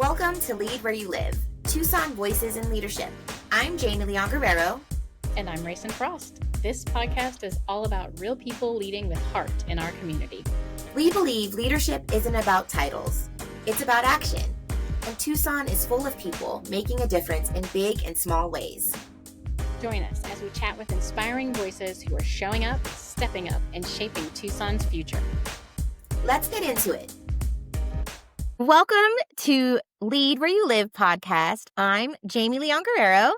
Welcome to Lead Where You Live, Tucson Voices in Leadership. I'm Jamie Leon-Guerrero. And I'm Raysun Frost. This podcast is all about real people leading with heart in our community. We believe leadership isn't about titles, it's about action. And Tucson is full of people making a difference in big and small ways. Join us as we chat with inspiring voices who are showing up, stepping up, and shaping Tucson's future. Let's get into it. Welcome to Lead Where You Live podcast. I'm Jamie Leon-Guerrero.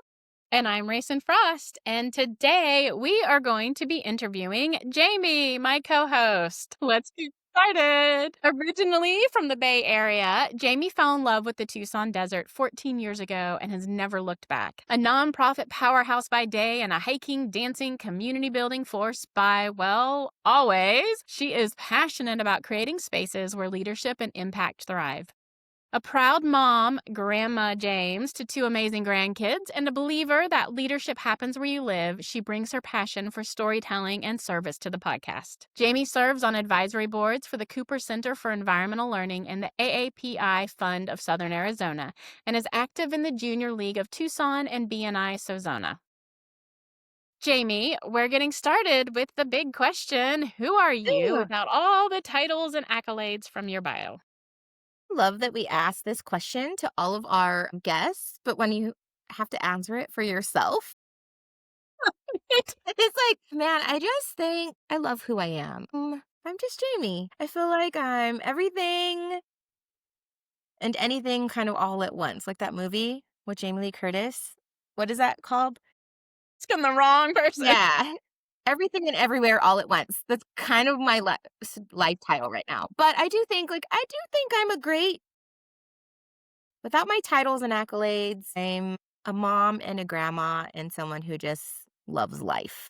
And I'm Raysun Frost. And today we are going to be interviewing Jamie, my co-host. Let's get started. Originally from the Bay Area, Jamie fell in love with the Tucson desert 14 years ago and has never looked back. A nonprofit powerhouse by day and a hiking, dancing, community building force by, well, always. She is passionate about creating spaces where leadership and impact thrive. A proud mom, Grandma James, to two amazing grandkids, and a believer that leadership happens where you live, she brings her passion for storytelling and service to the podcast. Jamie serves on advisory boards for the Cooper Center for Environmental Learning and the AAPI Fund of Southern Arizona, and is active in the Junior League of Tucson and BNI Sozona. Jamie, we're getting started with the big question. Who are you without all the titles and accolades from your bio? Love that we ask this question to all of our guests, but when you have to answer it for yourself, it's like, man, I just think I love who I am. I'm just Jamie. I feel like I'm everything and anything kind of all at once, like that movie with Jamie Lee Curtis. What is that called? It's from the wrong person. Yeah. Everything and everywhere all at once. That's kind of my life title right now. But I do think I'm a great, without my titles and accolades, I'm a mom and a grandma and someone who just loves life.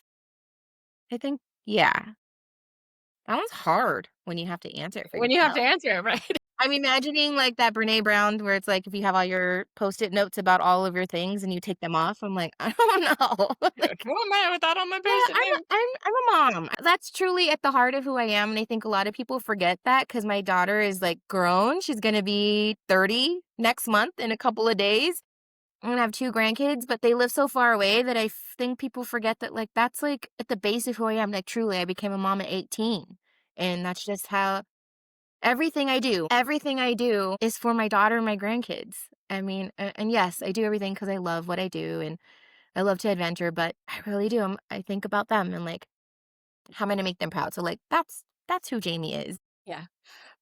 I think, yeah. That one's hard when you have to answer it for When you have to yourself. answer it, right? I'm imagining like that Brene Brown where it's like if you have all your Post-it notes about all of your things and you take them off, I'm like, I don't know. Like, Who am I without all my yeah, Post-it notes? I'm a mom. That's truly at the heart of who I am. And I think a lot of people forget that because my daughter is like grown. She's going to be 30 next month in a couple of days. I'm going to have two grandkids, but they live so far away that I think people forget that like that's like at the base of who I am. Like truly, I became a mom at 18. And that's just how everything I do is for my daughter and my grandkids. I mean, and yes, I do everything because I love what I do and I love to adventure, but I really do. I think about them and like, how am I going to make them proud? So like, that's who Jamie is. Yeah.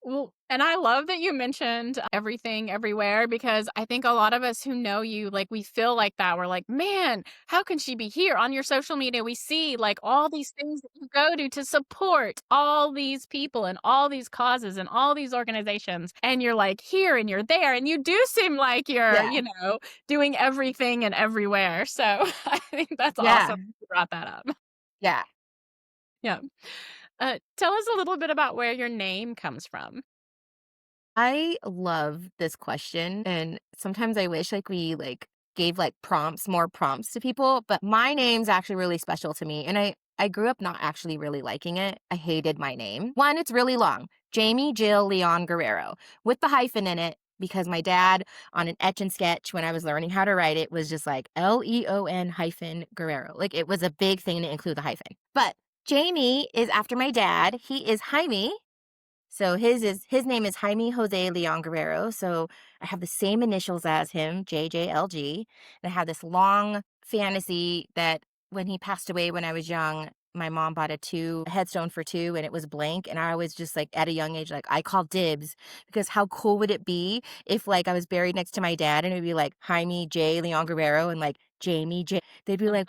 Well, and I love that you mentioned everything everywhere because I think a lot of us who know you, like we feel like that. We're like, man, how can she be here? On your social media, we see like all these things that you go to support all these people and all these causes and all these organizations. And you're like here and you're there. And you do seem like you're, doing everything and everywhere. So I think that's awesome you brought that up. Yeah. Yeah. Tell us a little bit about where your name comes from. I love this question. And sometimes I wish like we like gave like more prompts to people, but my name's actually really special to me. And I grew up not actually really liking it. I hated my name. One, it's really long. Jamie Jill Leon-Guerrero with the hyphen in it because my dad on an etch and sketch when I was learning how to write it was just like Leon-Guerrero. Like it was a big thing to include the hyphen. But Jamie is after my dad. He is Jaime. So his name is Jaime Jose Leon Guerrero. So I have the same initials as him, JJLG. And I have this long fantasy that when he passed away when I was young, my mom bought a headstone for two and it was blank. And I was just like at a young age, like I called dibs because how cool would it be if like I was buried next to my dad and it would be like Jaime J Leon Guerrero and like Jamie J. They'd be like,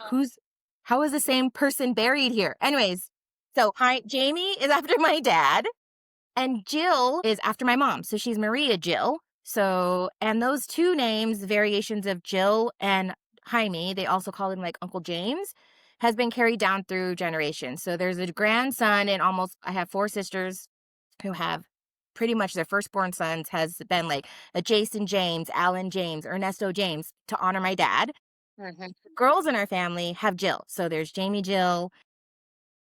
how is the same person buried here? Anyways, so Jamie is after my dad. And Jill is after my mom. So she's Maria Jill. So, and those two names, variations of Jill and Jaime, they also call him like Uncle James, has been carried down through generations. So there's a grandson and I have four sisters who have pretty much their firstborn sons has been like a Jason James, Alan James, Ernesto James to honor my dad. Mm-hmm. Girls in our family have Jill. So there's Jamie Jill,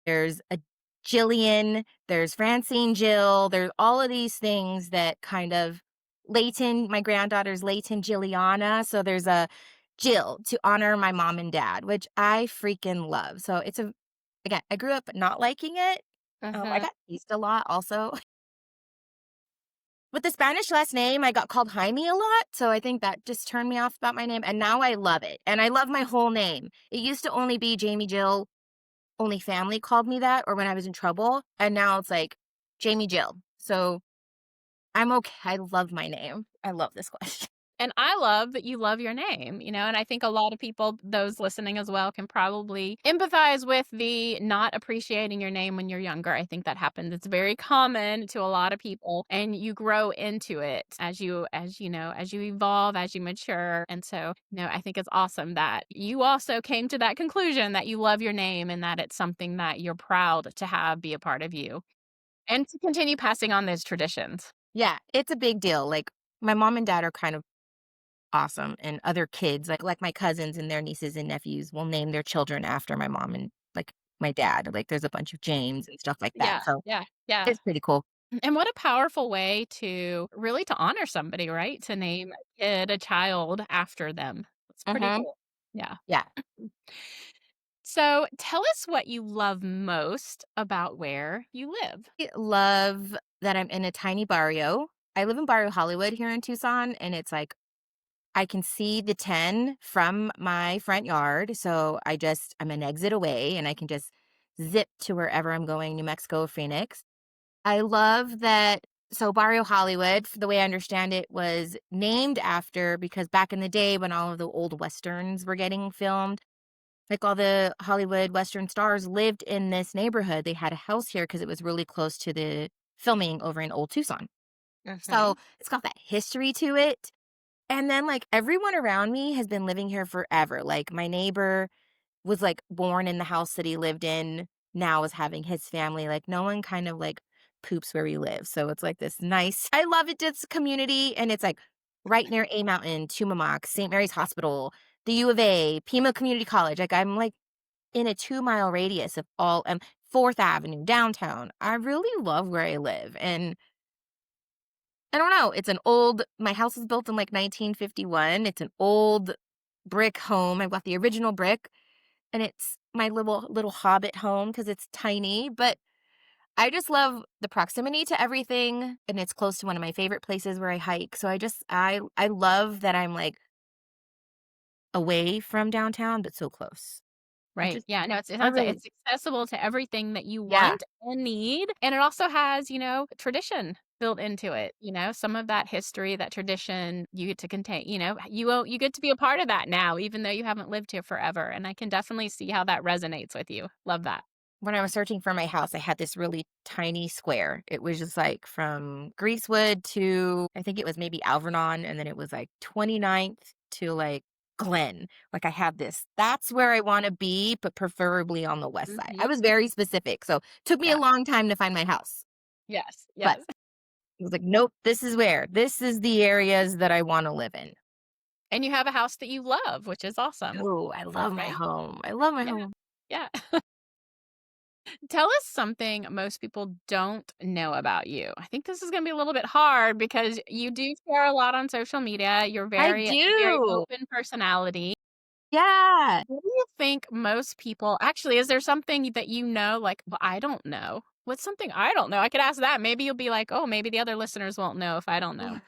there's a Jillian, there's Francine Jill, there's all of these things that kind of Layton, my granddaughter's Layton Jilliana, so there's a Jill to honor my mom and dad, which I freaking love. So it's a again, I grew up not liking it. I Mhm. got teased a lot also. With the Spanish last name, I got called Jaime a lot, so I think that just turned me off about my name, and now I love it, and I love my whole name. It used to only be Jamie Jill, only family called me that, or when I was in trouble, and now it's like Jamie Jill. So I'm okay. I love my name. I love this question. And I love that you love your name, and I think a lot of people, those listening as well, can probably empathize with the not appreciating your name when you're younger. I think that happens. It's very common to a lot of people, and you grow into it as you evolve, as you mature. And so, I think it's awesome that you also came to that conclusion that you love your name and that it's something that you're proud to have be a part of you and to continue passing on those traditions. Yeah, it's a big deal. Like my mom and dad are kind of awesome, and other kids, like my cousins and their nieces and nephews will name their children after my mom and like my dad. Like there's a bunch of James and stuff like that. Yeah, So yeah, yeah. it's pretty cool. And what a powerful way to really to honor somebody, right? To name a kid, a child after them. It's pretty Hmm. cool. Yeah. Yeah. So tell us what you love most about where you live. I love that I'm in a tiny barrio. I live in Barrio Hollywood here in Tucson, and it's like I can see the 10 from my front yard. So I'm an exit away and I can just zip to wherever I'm going, New Mexico, Phoenix. I love that. So, Barrio Hollywood, the way I understand it, was named after because back in the day when all of the old Westerns were getting filmed, like all the Hollywood Western stars lived in this neighborhood. They had a house here because it was really close to the filming over in Old Tucson. So, Mhm. it's got that history to it. And then, like, everyone around me has been living here forever. Like, my neighbor was, like, born in the house that he lived in, now is having his family. Like, no one kind of, like, poops where we live. So it's, like, this nice I love it, it's a community, and it's, like, right near A Mountain, Tumamox, St. Mary's Hospital, the U of A, Pima Community College. Like, I'm, like, in a 2-mile radius of all 4th Avenue, downtown. I really love where I live, and I don't know, it's an old my house was built in, like, 1951, it's an old brick home, I've got the original brick, and it's my little hobbit home because it's tiny, but I just love the proximity to everything, and it's close to one of my favorite places where I hike, so I love that I'm, like, away from downtown, but so close. I Right. just Yeah, no, it I sounds like really it's accessible to everything that you Yeah, want and need, and it also has, tradition built into it, some of that history, that tradition you get to contain, you get to be a part of that now, even though you haven't lived here forever, and I can definitely see how that resonates with you. Love that. when I was searching for my house, I had this really tiny square. It was just, like, from Greasewood to I think it was maybe Alvernon, and then it was, like, 29th to, like, Glen. Like, I had this that's where I wanna be, but preferably on the west side. I Mhm. was very specific, so took me a Yeah. long time to find my house, Yes, but yes. I was like, "Nope, this is where. This is the areas that I wanna live in." And you have a house that you love, which is awesome, Oh, I love my right? home. I love my Yeah, home. yeah. Tell us something most people don't know about you. I think this is gonna be a little bit hard because you do share a lot on social media. You're I a very do. open personality. Yeah. What do you think most people actually, is there something that like, "Well, I don't know." What's something I don't know? I could ask that. Maybe you'll be like, "Oh, maybe the other listeners won't know if I don't know."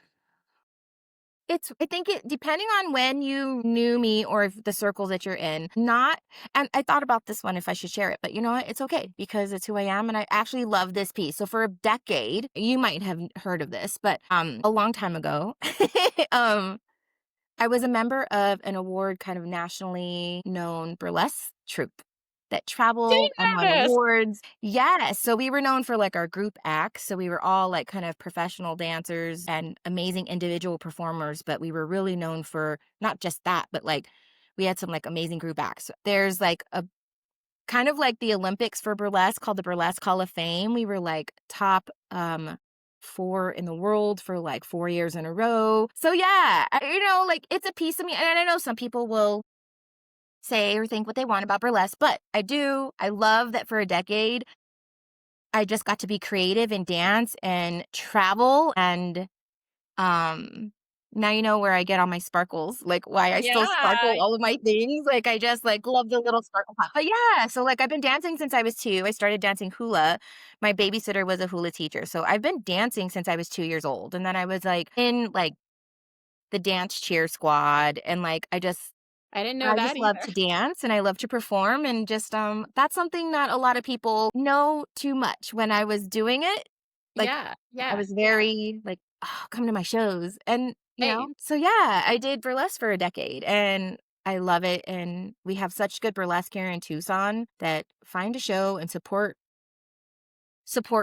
I think it depending on when you knew me or if the circles that you're in, not and I thought about this one if I should share it, but you know what? It's okay because it's who I am and I actually love this piece. So for a decade, you might have heard of this, but a long time ago, um I was a member of an award kind of nationally known burlesque troupe that traveled and won Yes! awards. Yes, so we were known for, like, our group acts, so we were all, like, kind of professional dancers and amazing individual performers, but we were really known for not just that, but, like, we had some, like, amazing group acts. There's, like, a kind of like the Olympics for burlesque called the Burlesque Hall of Fame. We were, like, top, 4 in the world for, like, 4 years in a row. So, yeah, like, it's a piece of me, and I know some people will say or think what they want about burlesque, but I do. I love that for a decade, I just got to be creative and dance and travel, and Um, Now you know where I get all my sparkles, like, why I still Yeah, sparkle all of my things, like, I just, like, love the little sparkle pop. But yeah, so, like, I've been dancing since I was 2. I started dancing hula. My babysitter was a hula teacher, so I've been dancing since I was 2 years old, and then I was, like, in, like, the dance cheer squad, and, like, I didn't know I that just love either. to dance and I love to perform and just, that's something that a lot of people know too much when I was doing it. Like, Yeah, I yeah, was yeah. very like, "Oh, come to my shows." And, Same. so yeah, I did burlesque for a decade and I love it. And we have such good burlesque here in Tucson that find a show and support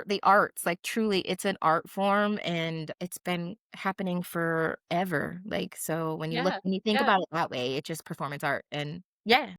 the arts. Like, truly, it's an art form and it's been happening forever. Like, so Yeah, when you think yeah. about it that way, it's just performance art. And yeah.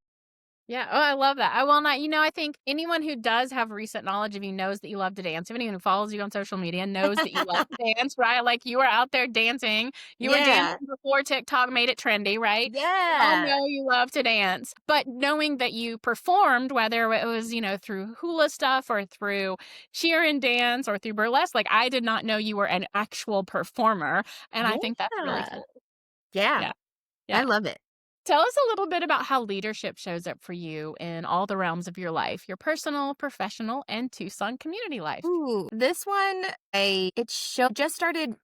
Yeah. Oh, I love that. I will not, I think anyone who does have recent knowledge of you knows that you love to dance. Anyone who follows you on social media knows that you love to dance, right? Like you were out there dancing. You were Yeah. dancing before TikTok made it trendy, right? We all Yeah. know you love to dance. But knowing that you performed, whether it was, through hula stuff or through cheer and dance or through burlesque, like I did not know you were an actual performer. And I think that's really Yeah. cool. Yeah. Yeah. I Yeah. love it. Tell us a little bit about how leadership shows up for you in all the realms of your life, your personal, professional, and Tucson community life. Ooh, this one, I it show just started.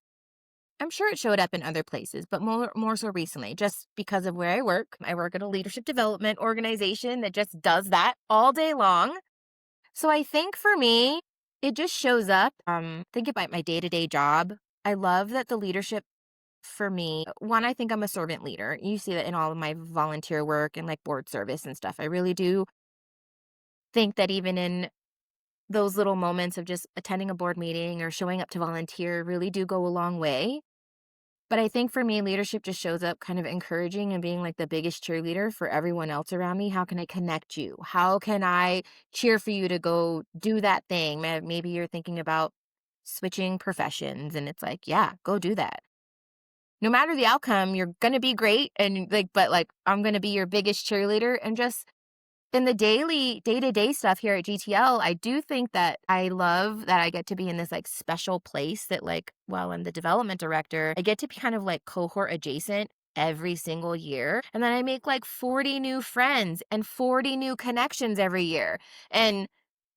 I'm sure it showed up in other places, but more so recently, just because of where I work. I work at a leadership development organization that just does that all day long. So I think for me, it just shows up. Think about my day-to-day job. I love that the leadership for me, one, I think I'm a servant leader. You see that in all of my volunteer work and like board service and stuff. I really do think that even in those little moments of just attending a board meeting or showing up to volunteer really do go a long way. But I think for me, leadership just shows up kind of encouraging and being like the biggest cheerleader for everyone else around me. How can I connect you? How can I cheer for you to go do that thing? Maybe you're thinking about switching professions and it's like, yeah, go do that. No matter the outcome, you're going to be great. And like, but like, I'm going to be your biggest cheerleader and just in the daily day-to-day stuff here at GTL, I do think that I love that I get to be in this, like, special place that, like, well, I'm the development director, I get to be kind of, like, cohort adjacent every single year, and then I make, like, 40 new friends and 40 new connections every year, and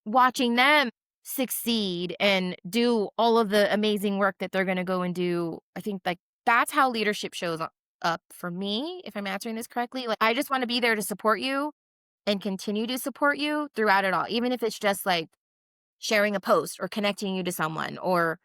watching them succeed and do all of the amazing work that they're gonna go and do, I think, like, that's how leadership shows up for me, if I'm answering this correctly, like, I just wanna be there to support you and continue to support you throughout it all, even if it's just like sharing a post or connecting you to someone or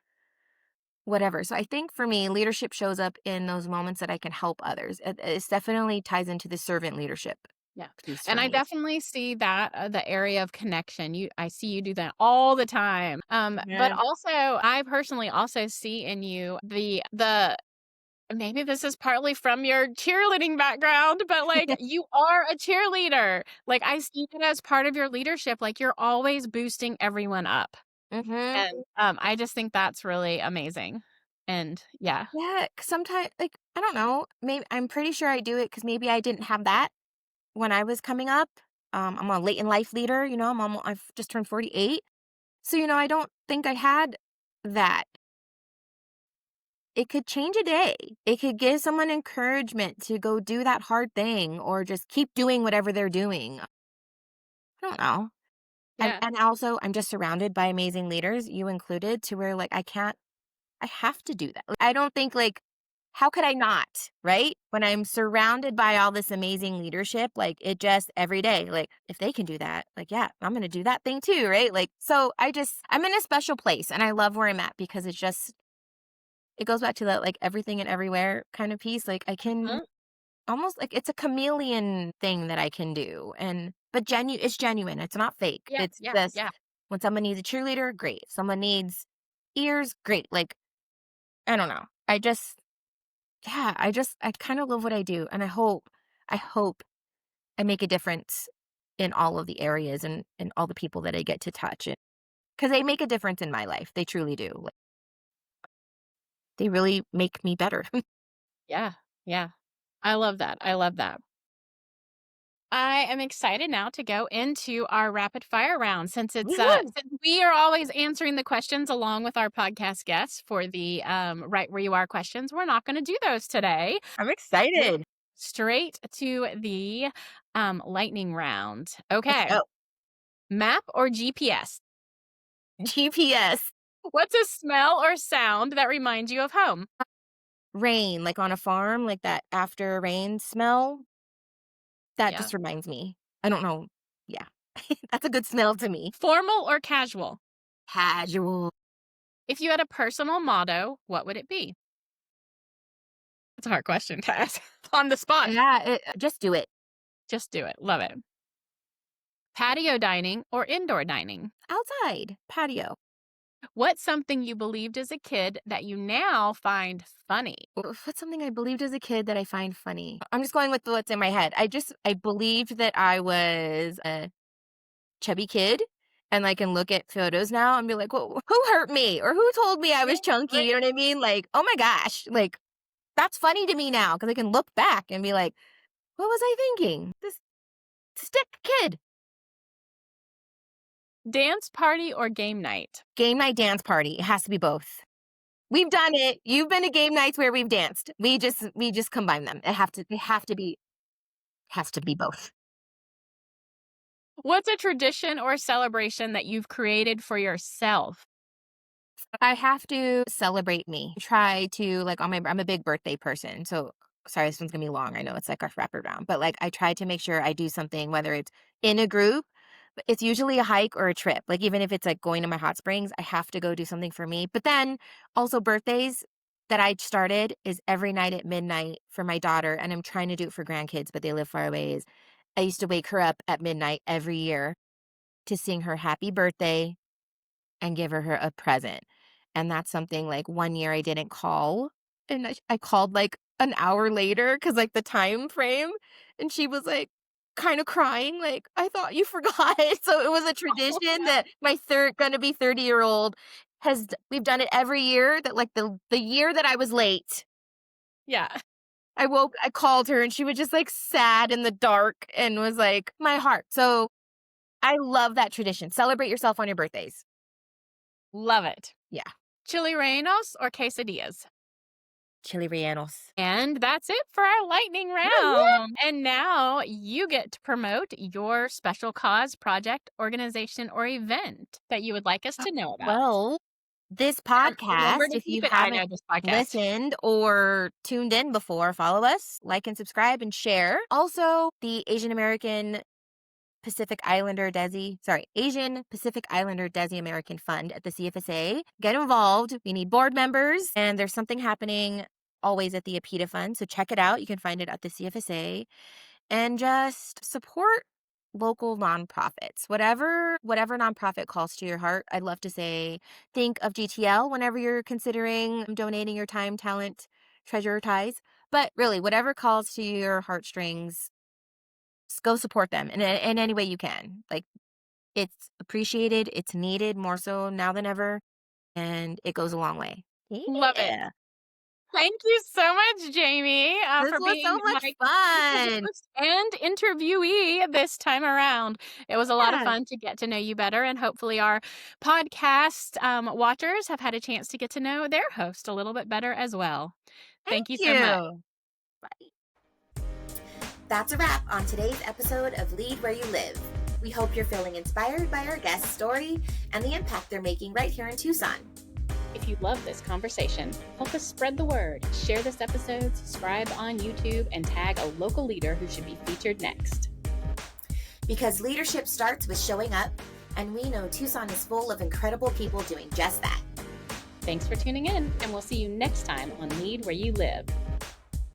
whatever. So I think for me, leadership shows up in those moments that I can help others. It definitely ties into the servant leadership Yeah. piece for And I me. definitely see that the area of connection. I see you do that all the time. But Yeah. also I personally also see in you the maybe this is partly from your cheerleading background, but like you are a cheerleader. Like I see it as part of your leadership. Like you're always boosting everyone up. Mhm. And, I just think that's really amazing. And yeah. Yeah, sometimes like I don't know, maybe I'm pretty sure I do it cuz maybe I didn't have that when I was coming up. I'm a late in life leader, I've just turned 48. So, I don't think I had that. It could change a day. It could give someone encouragement to go do that hard thing or just keep doing whatever they're doing. I don't know. Yeah. And also, I'm just surrounded by amazing leaders, you included, to where like I have to do that. I don't think like, how could I not? Right? When I'm surrounded by all this amazing leadership, like it just every day, like if they can do that, like, yeah, I'm going to do that thing too. Right? Like, so I'm in a special place and I love where I'm at because it goes back to that like everything and everywhere kind of piece. Like I can Mhm. almost like it's a chameleon thing that I can do, but it's genuine, it's not fake. Yeah, It's yeah, just yeah. when someone needs a cheerleader, great. If someone needs ears, great. Like, I don't know. I kinda love what I do, and I hope I make a difference in all of the areas and all the people that I get to touch it, because they make a difference in my life, they truly do. Like, they really make me better. Yeah, yeah. I love that, I love that. I am excited now to go into our rapid fire round since Woo-hoo. since we are always answering the questions along with our podcast guests for the right where you are questions. We're not going to do those today. I'm We're excited. straight to the lightning round. Let's Okay. go. Map or GPS? GPS. What's a smell or sound that reminds you of home? Rain, like on a farm, like that after rain smell. That Yeah. just reminds me. I don't know. Yeah. That's a good smell to me. Formal or casual? Casual. If you had a personal motto, what would it be? It's a hard question to ask on the spot. Yeah, just do it. Just do it. Love it. Patio dining or indoor dining? Outside. Patio. What's something you believed as a kid that you now find funny? What's something I believed as a kid that I find funny? I'm just going with what's in my head. I believed that I was a chubby kid, and I can look at photos now and be like, well, who hurt me? Or who told me I Yeah, was chunky? right. You know what I mean? Like, oh my gosh. Like, that's funny to me now because I can look back and be like, what was I thinking? This stick kid. Dance party or game night? Game night dance party. It has to be both. We've done it. You've been to game nights where we've danced. We just combine them. It has to be both. What's a tradition or celebration that you've created for yourself? I have to celebrate me. Try to like on my I'm a big birthday person. So sorry, this one's gonna be long. I know it's like a wraparound, but like I try to make sure I do something, whether it's in a group, but it's usually a hike or a trip. Like even if it's like going to my hot springs, I have to go do something for me. But then also birthdays that I started is every night at midnight for my daughter, and I'm trying to do it for grandkids, but they live far away. Is I used to wake her up at midnight every year to sing her happy birthday and give her a present. And that's something like one year I didn't call, and I called like an hour later because like the time frame, and she was like kind of crying, like, I thought you forgot. So it was a Oh, tradition yeah. that my gonna be 30-year-old we've done it every year that like the year that I was late. Yeah. I called her and she was just like sad in the dark and was like my heart. So I love that tradition. Celebrate yourself on your birthdays. Love it. Yeah. Chili rellenos or quesadillas? Chili rellenos. And that's it for our lightning Woo, woo. round. And now you get to promote your special cause, project, organization, or event that you would like us to know about. Well, this And remember podcast, to if you keep it, I haven't know this podcast. listened or tuned in before, follow us, like and subscribe and share. Also, the Asian Pacific Islander Desi American Fund at the CFSA. Get involved. We need board members, and there's something happening always at the APITA Fund. So check it out. You can find it at the CFSA. And just support local nonprofits. Whatever nonprofit calls to your heart. I'd love to say think of GTL whenever you're considering donating your time, talent, treasure, or ties. But really, whatever calls to your heartstrings, go support them in any way you can. Like it's appreciated, it's needed more so now than ever, and it goes a long way. Love it. Yeah. Thank you so much, Jamie, This for was being so much my fun. co-host and interviewee this time around. It was a lot of Yeah. fun to get to know you better, and hopefully, our podcast watchers have had a chance to get to know their host a little bit better as well. Thank Thank you so much. you. That's a wrap on today's episode of Lead Where You Live. We hope you're feeling inspired by our guest's story and the impact they're making right here in Tucson. If you love this conversation, help us spread the word. Share this episode, subscribe on YouTube, and tag a local leader who should be featured next. Because leadership starts with showing up, and we know Tucson is full of incredible people doing just that. Thanks for tuning in, and we'll see you next time on Lead Where You Live.